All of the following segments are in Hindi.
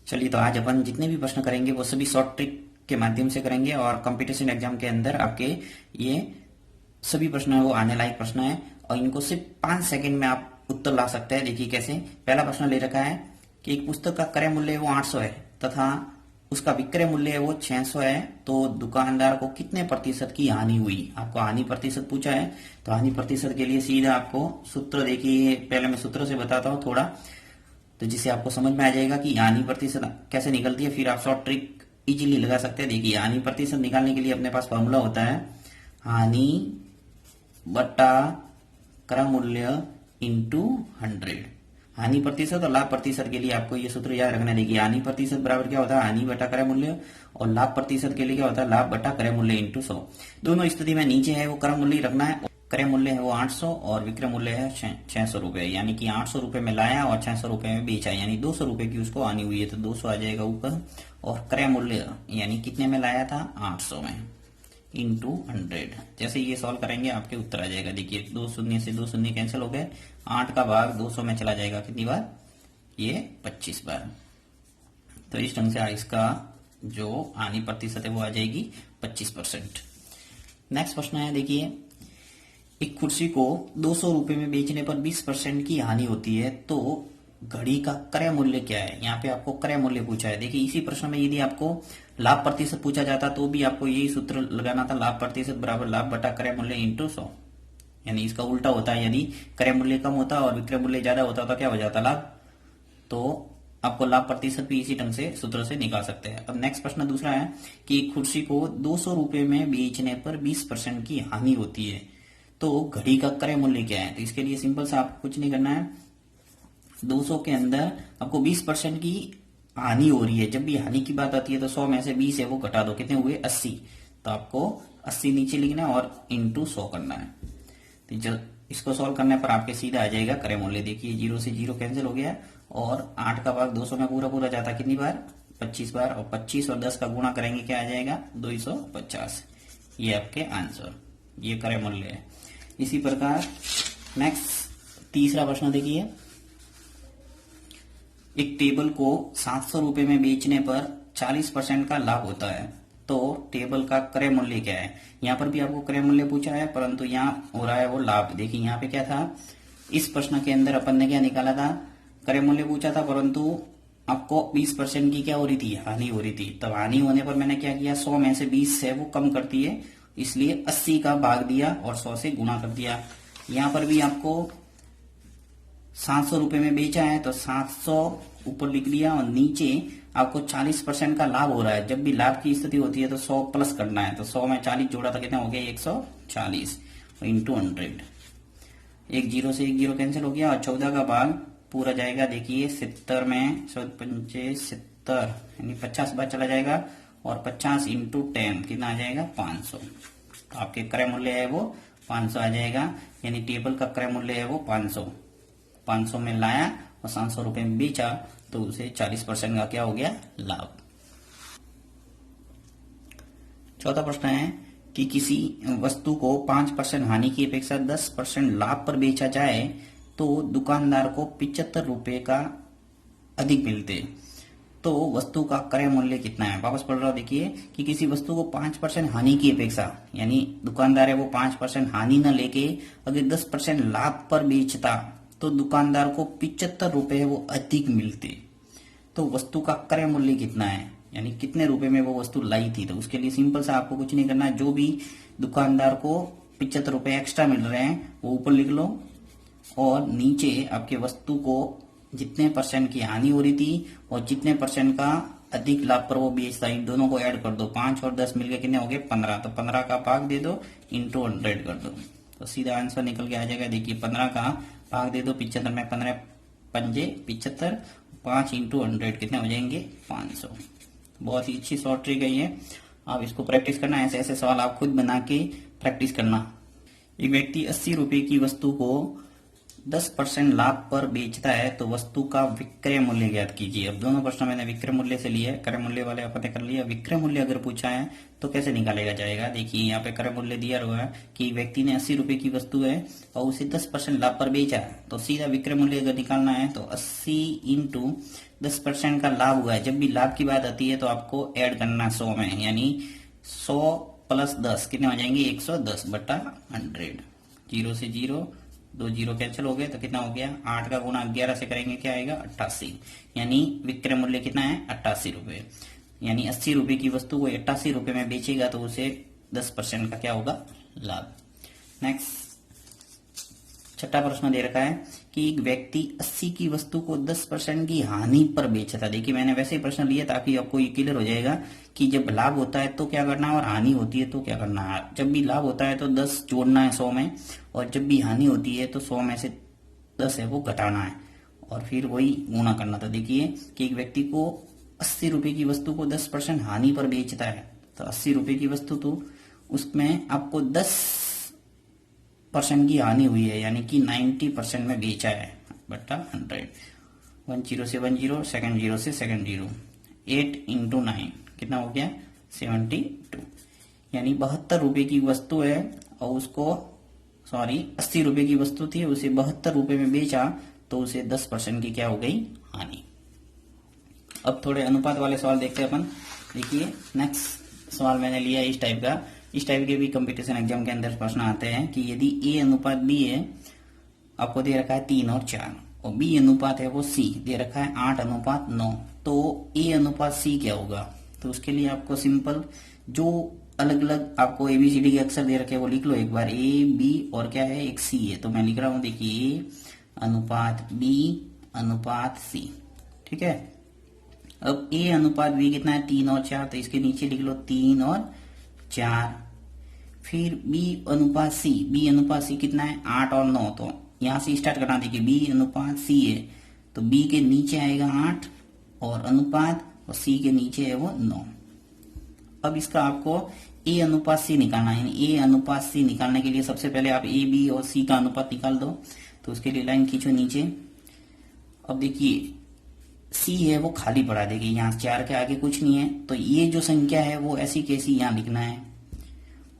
चलिए, तो आज अपन जितने भी प्रश्न करेंगे वो सभी शॉर्ट ट्रिक के माध्यम से करेंगे और कंपटीशन एग्जाम के अंदर आपके ये सभी प्रश्न है वो आने लायक प्रश्न है और इनको सिर्फ 5 सेकंड में आप उत्तर ला सकते हैं। देखिए कैसे। पहला प्रश्न ले रखा है कि एक पुस्तक का क्रय मूल्य वो 800 है तथा उसका विक्रय मूल्य है वो 600 है, तो दुकानदार को कितने प्रतिशत की हानि हुई। आपको हानि प्रतिशत पूछा है, तो हानि प्रतिशत के लिए सीधा आपको सूत्र देखिए, पहले मैं सूत्र से बताता हूँ थोड़ा, तो जिससे आपको समझ में आ जाएगा कि हानि प्रतिशत कैसे निकलती है, फिर आप शॉर्ट ट्रिक इजीली लगा सकते हैं। देखिए, हानि प्रतिशत निकालने के लिए अपने पास फॉर्मूला होता है हानि बटा क्रय मूल्य इंटू 100। हानि प्रतिशत और लाभ प्रतिशत के लिए आपको ये सूत्र याद रखना। देखिए, हानि प्रतिशत बराबर क्या होता है, हानि बटा क्रय मूल्य, और लाभ प्रतिशत के लिए क्या होता है, लाभ बटा क्रय मूल्य इंटू 100। दोनों स्थिति में नीचे है वो क्रय मूल्य रखना है। क्रय मूल्य है वो 800 और विक्रय मूल्य है 600 रुपए, यानी कि 800 रुपए में लाया और 600 रुपए में बेचा, यानी 200 रुपए की उसको हानि हुई है, तो 200 आ जाएगा ऊपर। और क्रय मूल्य यानी कितने में लाया था, 800 में, इंटू 100। जैसे ये सॉल्व करेंगे आपके उत्तर आ जाएगा। देखिए, 2 शून्य से 2 शून्य कैंसिल हो गए, 8 का भाग 200 में चला जाएगा कितनी बार, ये 25 बार। तो इस ढंग से इसका जो हानि प्रतिशत है वो आ जाएगी 25%। नेक्स्ट प्रश्न है, देखिए एक कुर्सी को 200 रुपए में बेचने पर 20% की हानि होती है, तो घड़ी का क्रय मूल्य क्या है। यहाँ पे आपको क्रय मूल्य पूछा है। देखिए, इसी प्रश्न में यदि आपको लाभ प्रतिशत पूछा जाता तो भी आपको यही सूत्र लगाना था, लाभ प्रतिशत बराबर लाभ बटा क्रय मूल्य इंटू 100। यानी इसका उल्टा होता है, यदि क्रय मूल्य कम होता और विक्रय मूल्य ज्यादा होता तो क्या हो जाता, लाभ। तो आपको लाभ प्रतिशत भी इसी ढंग से सूत्र से निकाल सकते हैं। अब नेक्स्ट प्रश्न दूसरा है कि कुर्सी को 200 रुपए में बेचने पर 20% की हानि होती है, तो घड़ी का क्रय मूल्य क्या है। तो इसके लिए सिंपल सा आपको कुछ नहीं करना है, 200 के अंदर आपको 20% की हानि हो रही है। जब भी हानि की बात आती है तो 100 में से 20 है वो घटा दो, कितने हुए 80। तो आपको 80 नीचे लिखना है और इंटू 100 करना है। तो जब इसको सॉल्व करने पर आपके सीधा आ जाएगा क्रय मूल्य। देखिए, 0 से 0 कैंसिल हो गया और 8 का भाग 200 में पूरा पूरा जाता कितनी बार, 25 बार, और 25 और 10 का गुणा करेंगे क्या आ जाएगा, 250। ये आपके आंसर, ये क्रय मूल्य है। इसी प्रकार नेक्स्ट तीसरा प्रश्न देखिए, एक टेबल को 700 रुपए में बेचने पर 40% का लाभ होता है, तो टेबल का क्रय मूल्य क्या है। यहाँ पर भी आपको क्रय मूल्य पूछा है, परंतु यहाँ हो रहा है वो लाभ। देखिए, यहाँ पे क्या था, इस प्रश्न के अंदर अपन ने क्या निकाला था, क्रय मूल्य पूछा था, परंतु आपको 20% की क्या हो रही थी, हानि हो रही थी। तब हानि होने पर मैंने क्या किया, 100 में से 20 है वो कम करती है, इसलिए 80 का भाग दिया और 100 से गुणा कर दिया। यहाँ पर भी आपको 700 रुपए में बेचा है तो 700 ऊपर लिख लिया और नीचे आपको 40% का लाभ हो रहा है। जब भी लाभ की स्थिति होती है तो 100 प्लस करना है, तो 100 में 40 जोड़ा था, कितना हो गया, 140 इंटू 100। एक 0 से 1 0 कैंसिल हो गया और 14 का भाग पूरा जाएगा। देखिए, 70 में 70 यानी 50 बार चला जाएगा और 50 इंटू 10 कितना आ जाएगा, 500। तो आपके क्रय मूल्य है वो 500 आ जाएगा, यानी टेबल का क्रय मूल्य है वो 500 में लाया और 700 रुपए में बेचा, तो उसे 40% का क्या हो गया, लाभ। चौथा प्रश्न है कि किसी वस्तु को 5% हानि की अपेक्षा 10% लाभ पर बेचा जाए तो दुकानदार को 75 रुपए का अधिक मिलते, तो वस्तु का क्रय मूल्य कितना है। वापस पढ़ रहा हूं, देखिए कि किसी वस्तु को 5% हानि की अपेक्षा, यानी दुकानदार है वो 5% हानि न लेके अगर 10% लाभ पर बेचता तो दुकानदार को 75 रुपए वो अधिक मिलते, तो वस्तु का क्रय मूल्य कितना है, यानी कितने रुपए में वो वस्तु लाई थी। तो उसके लिए सिंपल सा आपको कुछ नहीं करना है, जो भी दुकानदार को 75 रुपए एक्स्ट्रा मिल रहे हैं वो ऊपर लिख लो और नीचे आपके वस्तु को जितने परसेंट की हानि हो रही थी और जितने परसेंट का अधिक लाभ पर वो बेचता, इन दोनों को ऐड कर दो। 5 और 10 मिलकर कितने हो गए, 15। तो 15 का भाग दे दो इंटू 100 कर दो, तो सीधा आंसर निकल के आ जाएगा। देखिए, 15 का भाग दे दो 75 में, 15 पंजे 75, 5 इंटू 100 कितने हो जाएंगे, 500। बहुत ही अच्छी शॉर्ट ट्रिक है ये, आप इसको प्रैक्टिस करना। ऐसे ऐसे सवाल आप खुद बना के प्रैक्टिस करना। एक व्यक्ति 80 रुपए की वस्तु को 10% लाभ पर बेचता है तो वस्तु का विक्रय मूल्य ज्ञात कीजिए। अब दोनों प्रश्न मैंने विक्रय मूल्य से लिए, क्रय मूल्य वाले अपन कर लिया। विक्रय मूल्य अगर पूछा है तो कैसे निकालेगा जाएगा, देखिए यहाँ पे क्रय मूल्य दिया हुआ है कि व्यक्ति ने 80 रुपए की वस्तु है और उसे 10% लाभ पर बेचा, तो सीधा विक्रय मूल्य अगर निकालना है तो 80 इंटू 10% का लाभ हुआ है। जब भी लाभ की बात आती है तो आपको ऐड करना 100 में, यानी 100 प्लस 10 कितने हो जाएंगे, 110 बटा 100। 0 से 0, 2 0 कैंसिल हो गए तो कितना हो गया, 8 का गुणा 11 से करेंगे क्या आएगा, 88। यानी विक्रय मूल्य कितना है, 88 रुपए। यानी 80 रुपए की वस्तु को 88 रुपए में बेचेगा तो उसे 10% का क्या होगा, लाभ। नेक्स्ट छठा प्रश्न दे रखा है कि एक व्यक्ति 80 की वस्तु को 10% की हानि पर बेचा था। देखिए मैंने वैसे ही प्रश्न लिए ताकि आपको ये क्लियर हो जाएगा कि जब लाभ होता है तो क्या करना है और हानि होती है तो क्या करना है। जब भी लाभ होता है तो 10 जोड़ना है 100 में, और जब भी हानि होती है तो 100 में से 10 है वो घटाना है और फिर वही गुणा करना था। देखिए कि एक व्यक्ति को 80 रुपए की वस्तु को 10% हानि पर बेचता है, तो 80 रुपए की वस्तु तो उसमें आपको 10% की हानि हुई है, यानी कि 90% में बेचा है बटा 100। 1 0 से 1 0, सेकंड 0 से सेकंड 0, 8 इंटू 9 कितना हो गया, 72। यानी 72 रुपए की वस्तु है और उसको 80 रुपए की वस्तु थी, उसे 72 रुपए में बेचा तो उसे 10% की क्या हो गई, हानि। अब थोड़े अनुपात वाले सवाल देखते हैं अपन। देखिए नेक्स्ट सवाल मैंने लिया इस टाइप का। इस टाइप के भी कंपटीशन एग्जाम के अंदर प्रश्न आते हैं कि यदि ए अनुपात बी है, आपको दे रखा है 3 और 4, और बी अनुपात है वो सी दे रखा है 8 अनुपात 9, तो ए अनुपात सी क्या होगा। तो उसके लिए आपको सिंपल जो अलग अलग आपको एबीसीडी के अक्षर दे रखे हैं वो लिख लो एक बार, ए बी और क्या है एक सी है। तो मैं लिख रहा हूं, देखिए ए अनुपात बी अनुपात सी, ठीक है। अब ए अनुपात बी कितना है, 3 और 4, तो इसके नीचे लिख लो 3 और 4। फिर बी अनुपात सी, बी अनुपात सी कितना है, 8 और 9, तो यहां से स्टार्ट करना। देखिए बी अनुपात सी है तो बी के नीचे आएगा 8 और अनुपात, और सी के नीचे है वो 9। अब इसका आपको ए अनुपात सी निकालना है। ए अनुपात सी निकालने के लिए सबसे पहले आप ए बी और सी का अनुपात निकाल दो। तो उसके लिए लाइन खींचो नीचे। अब देखिए सी है वो खाली पड़ा, देखिए यहाँ 4 के आगे कुछ नहीं है, तो ये जो संख्या है वो ऐसी कैसी यहाँ लिखना है।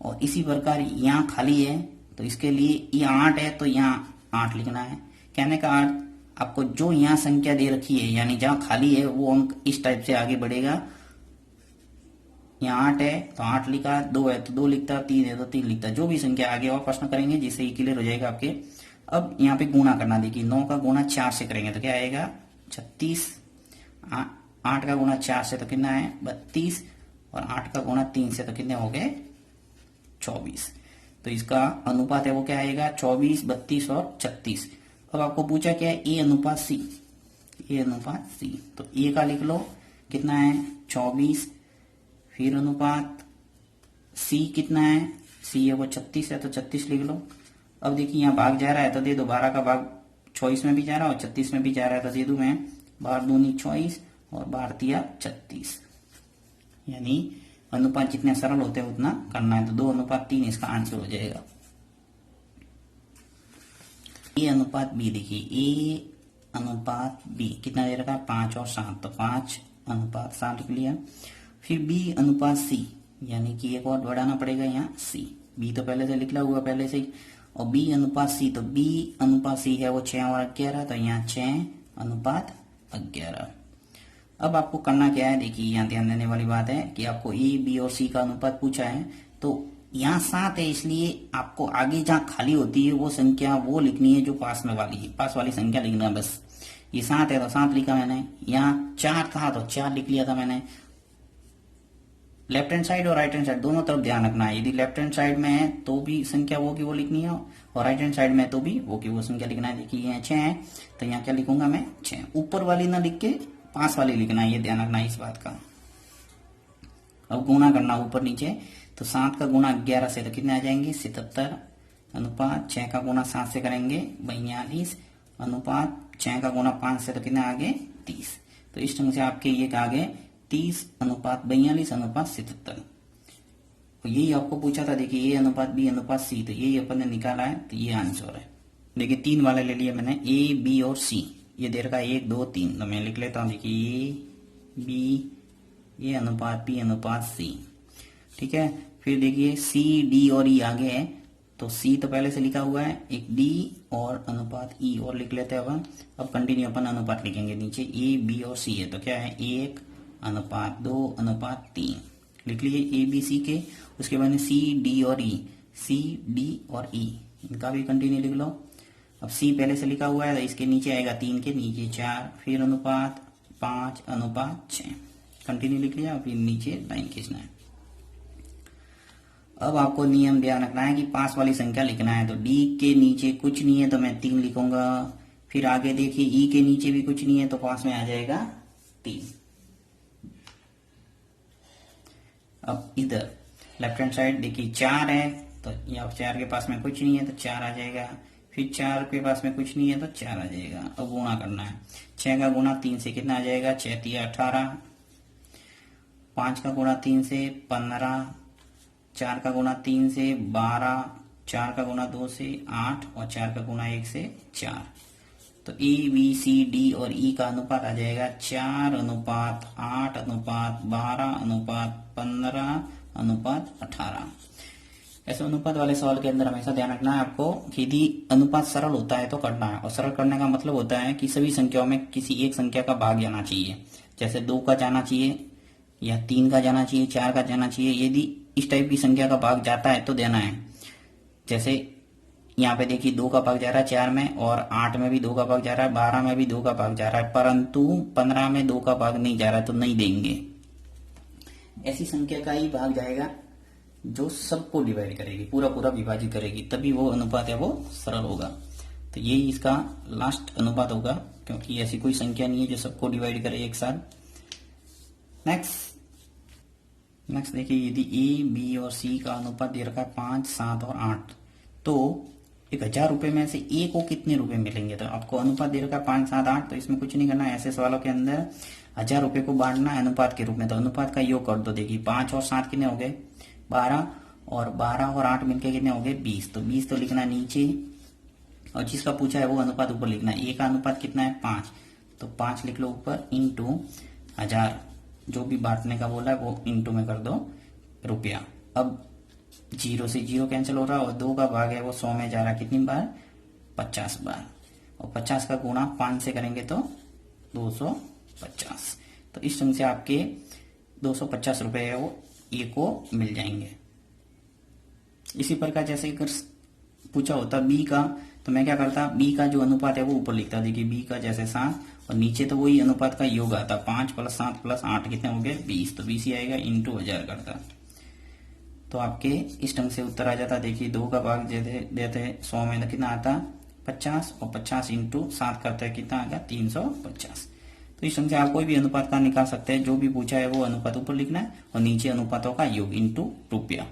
और इसी प्रकार यहाँ खाली है तो इसके लिए ये 8 है तो यहाँ 8 लिखना है। कहने का अर्थ आपको जो यहाँ संख्या दे रखी है, यानी जहां खाली है वो अंक इस टाइप से आगे बढ़ेगा। यहाँ 8 है तो 8 लिखा, 2 है तो 2 लिखता, 3 है तो 3 लिखता, जो भी संख्या आगे और प्रश्न करेंगे जिससे ये क्लियर हो जाएगा आपके। अब यहाँ पे गुणा करना। देखिए 9 का गुणा 4 से करेंगे तो क्या आएगा, 36। 8 का गुणा 4 से तो कितना है, 32, और 8 का गुणा 3 से तो कितने हो गए, 24। तो इसका अनुपात है वो क्या आएगा, 24, 32 और 36। अब आपको पूछा क्या है, ए अनुपात सी, ए अनुपात सी, तो ए का लिख लो कितना है 24, फिर अनुपात सी कितना है, सी है वो 36 है तो 36 लिख लो। अब देखिए यहाँ भाग जा रहा है तो दे दो, 12 का भाग 24 में भी जा रहा है और 36 में भी जा रहा है तो दे दू मैं, 12 दूनी 24 और 12 तिया 36। यानी अनुपात जितने सरल होते हैं उतना करना है, तो 2 अनुपात 3 इसका आंसर हो जाएगा। ए अनुपात बी, देखिए ए अनुपात बी कितना दे रखा है, 5 और 7, तो 5 अनुपात 7 लिख लिया। फिर बी अनुपात सी, यानी कि एक और बढ़ाना पड़ेगा यहाँ सी, बी तो पहले से लिखा हुआ पहले से ही, और बी अनुपात सी, तो बी अनुपात सी है वो 6 और 11, तो यहाँ 6 अनुपात 11। अब आपको करना क्या है, देखिए यहाँ ध्यान देने वाली बात है कि आपको ए बी और सी का अनुपात पूछा है, तो यहाँ 7 है इसलिए आपको आगे जहाँ खाली होती है वो संख्या वो लिखनी है जो पास में वाली है, पास वाली संख्या लिखना है बस। ये 7 है तो 7 लिखा मैंने, यहाँ 4 था तो 4 लिख लिया था मैंने। लेफ्ट हैंड साइड और राइट हैंड साइड दोनों तरफ ध्यान रखना है, यदि लेफ्ट हैंड साइड में है तो भी संख्या वो की वो लिखनी है और राइट हैंड साइड में तो भी वो की वो संख्या लिखना है। देखिए यहाँ 6 है तो यहाँ क्या लिखूंगा मैं, 6, ऊपर वाली ना लिख के पास वाली लिखना है, ये ध्यान रखना है इस बात का। अब गुणा करना ऊपर नीचे, तो 7 का गुणा 11 से तो कितने आ जाएंगे, 77 अनुपात 6 का गुणा 7 से करेंगे 42 अनुपात 6 का गुणा 5 से तो कितने आगे 30। तो इस ढंग से आपके ये आगे 30 अनुपात 42 अनुपात 77। तो यही आपको पूछा था, देखिए ए अनुपात बी अनुपात सी, तो यही अपन ने निकाला है, तो ये आंसर है। देखिए 3 वाले ले लिए मैंने, ए बी और सी, ये दे रखा है 1 2 3, तो मैं लिख लेता हूँ। देखिए ए बी, ये अनुपात बी अनुपात सी, ठीक है। फिर देखिए सी डी और ई आगे है, तो सी तो पहले से लिखा हुआ है, एक डी और अनुपात ई और लिख लेते हैं अपन। अब कंटिन्यू अपन अनुपात लिखेंगे, नीचे ए बी और सी है, तो क्या है 1 अनुपात 2 अनुपात 3, लिख लीजिए ए बी सी के। उसके बाद में सी डी और ई, सी डी और ई, इनका भी कंटिन्यू लिख लो। अब सी पहले से लिखा हुआ है, तो इसके नीचे आएगा 3 के नीचे 4, फिर अनुपात 5 अनुपात 6, कंटिन्यू लिख लिया। फिर नीचे लाइन खींचना है। अब आपको नियम ध्यान रखना है कि पास वाली संख्या लिखना है, तो डी के नीचे कुछ नहीं है तो मैं 3 लिखूंगा। फिर आगे देखिए ई के नीचे भी कुछ नहीं है तो पास में आ जाएगा 3। अब इधर लेफ्ट हैंड साइड देखिए 4 है, तो यहाँ 4 के पास में कुछ नहीं है तो 4 आ जाएगा। फिर 4 के पास में कुछ नहीं है तो 4 आ जाएगा। अब गुणा करना है, 6 का गुणा 3 से कितना आ जाएगा, 6 3 18, 5 का गुणा 3 से 15, 4 का गुणा 3 से 12, 4 का गुणा 2 से 8 और 4 का गुणा 1 से 4। तो ए बी सी डी और ई का अनुपात आ जाएगा 4 अनुपात 8 अनुपात 12 अनुपात 15 अनुपात 18। ऐसे अनुपात वाले सवाल के अंदर हमेशा ध्यान रखना है आपको कि यदि अनुपात सरल होता है तो करना है, और सरल करने का मतलब होता है कि सभी संख्याओं में किसी एक संख्या का भाग जाना चाहिए। जैसे 2 का जाना चाहिए या 3 का जाना चाहिए, 4 का जाना चाहिए। यदि इस टाइप की संख्या का भाग जाता है तो देना है। जैसे यहाँ पे देखिए 2 का भाग जा रहा है 4 में, और 8 में भी 2 का भाग जा रहा है, 12 में भी 2 का भाग जा रहा है, परंतु 15 में 2 का भाग नहीं जा रहा है तो नहीं देंगे। ऐसी संख्या का ही भाग जाएगा जो सबको डिवाइड करेगी, पूरा पूरा विभाजित करेगी, तभी वो अनुपात है वो सरल होगा। तो यही इसका लास्ट अनुपात होगा, क्योंकि ऐसी कोई संख्या नहीं है जो सबको डिवाइड करे एक साथ। नेक्स्ट देखिए यदि ए बी और सी का अनुपात दे रखा है 5 7 और 8, तो 1000 रुपए में से ए को कितने रुपए मिलेंगे। तो आपको अनुपात दे रखा है 5 7 8, तो इसमें कुछ नहीं करना है। ऐसे सवालों के अंदर 1000 रुपए को बांटना है अनुपात के रूप में, तो अनुपात का योग कर दो। देखिए 5 और 7 कितने हो गए 12, और 12 और 8 मिलके कितने हो गए 20, तो 20 तो लिखना नीचे, और जिसका पूछा है वो अनुपात ऊपर लिखना है। ए का अनुपात कितना है 5, तो 5 लिख लो ऊपर, इंटू 1000, जो भी बांटने का बोला है वो इंटू में कर दो रुपया। अब 0 से 0 कैंसिल हो रहा है, और 2 का भाग है वो 100 में जा रहा है कितनी बार 50 बार, और 50 का गुणा 5 से करेंगे तो 250। तो इस ढंग से आपके 250 रुपए है वो ए को मिल जाएंगे। इसी प्रकार जैसे अगर पूछा होता बी का, तो मैं क्या करता, बी का जो अनुपात है वो ऊपर लिखता। देखिए बी का जैसे 7, और नीचे तो वही अनुपात का योग आता, 5 + 7 + 8 कितने हो गए 20, तो 20 ही आएगा, इंटू 1000 करता। तो आपके इस ढंग से उत्तर आ जाता। देखिए 2 का भाग देते 100 में तो कितना आता 50, और 50 इंटू 7 करते हैं कितना आएगा 350। तो इस ढंग से आप कोई भी अनुपात का निकाल सकते हैं। जो भी पूछा है वो अनुपात ऊपर लिखना है, और नीचे अनुपातों का योग इंटू रुपया।